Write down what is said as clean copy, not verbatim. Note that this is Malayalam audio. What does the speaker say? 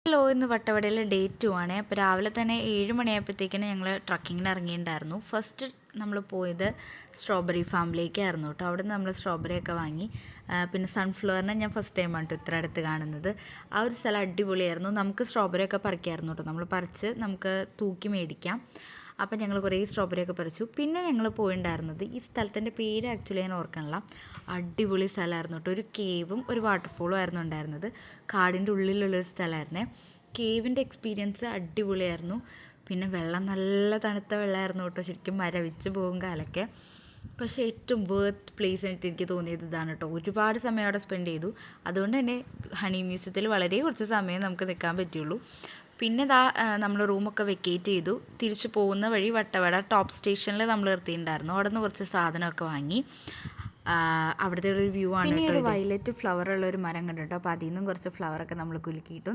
ഹലോ, ഇന്ന് വട്ടവടയിലെ ഡേ 2 ആണ്. അപ്പോൾ രാവിലെ തന്നെ 7 മണിയായപ്പോഴത്തേക്കിന് ഞങ്ങൾ ട്രക്കിങ്ങിന് ഇറങ്ങിയിട്ടുണ്ടായിരുന്നു. ഫസ്റ്റ് നമ്മൾ പോയത് സ്ട്രോബെറി ഫാമിലേക്കായിരുന്നു കേട്ടോ. അവിടെ നിന്ന് നമ്മൾ സ്ട്രോബെറിയൊക്കെ വാങ്ങി. പിന്നെ സൺഫ്ലവറിനെ ഞാൻ ഫസ്റ്റ് ടൈമാണ് കേട്ടോ ഇത്ര അടുത്ത് കാണുന്നത്. ആ ഒരു സ്ഥലം അടിപൊളിയായിരുന്നു. നമുക്ക് സ്ട്രോബെറിയൊക്കെ പറിക്കായിരുന്നു കേട്ടോ. നമ്മൾ പറിച്ച് നമുക്ക് തൂക്കി മേടിക്കാം. അപ്പം ഞങ്ങൾ കുറേ സ്ട്രോബെറിയൊക്കെ പറിച്ചു. പിന്നെ ഞങ്ങൾ പോയിട്ടുണ്ടായിരുന്നത് ഈ സ്ഥലത്തിൻ്റെ പേര് ആക്ച്വലി ഞാൻ ഓർക്കണില്ല. അടിപൊളി സ്ഥലമായിരുന്നു കേട്ടോ. ഒരു കേവും ഒരു വാട്ടർഫോളും ആയിരുന്നു ഉണ്ടായിരുന്നത്. കാടിൻ്റെ ഉള്ളിലുള്ളൊരു സ്ഥലമായിരുന്നേ. കേവിൻ്റെ എക്സ്പീരിയൻസ് അടിപൊളിയായിരുന്നു. പിന്നെ വെള്ളം നല്ല തണുത്ത വെള്ളമായിരുന്നു കേട്ടോ. ശരിക്കും മരവിച്ച് പോകും കാലൊക്കെ. പക്ഷേ ഏറ്റവും വേർത്ത് പ്ലേസ് ആയിട്ട് എനിക്ക് തോന്നിയത് ഇതാണ് കേട്ടോ. ഒരുപാട് സമയം അവിടെ സ്പെൻഡ് ചെയ്തു. അതുകൊണ്ട് തന്നെ ഹണി മ്യൂസിയത്തിൽ വളരെ കുറച്ച് സമയം നമുക്ക് നിൽക്കാൻ പറ്റുള്ളൂ. പിന്നെ നമ്മൾ റൂമൊക്കെ വെക്കേറ്റ് ചെയ്തു. തിരിച്ച് പോകുന്ന വഴി വട്ടവട ടോപ്പ് സ്റ്റേഷനിൽ നമ്മൾ നിർത്തിയിട്ടുണ്ടായിരുന്നു. അവിടെ നിന്ന് കുറച്ച് സാധനമൊക്കെ വാങ്ങി. അവിടുത്തെ ഒരു വ്യൂ ആണ് കേട്ടോ. ഒരു വയലറ്റ് ഫ്ലവർ ഉള്ള ഒരു മരം കണ്ടു കേട്ടോ. അപ്പോൾ അതിൽ നിന്നും കുറച്ച് ഫ്ലവറൊക്കെ നമ്മൾ കുലുക്കിയിട്ടു.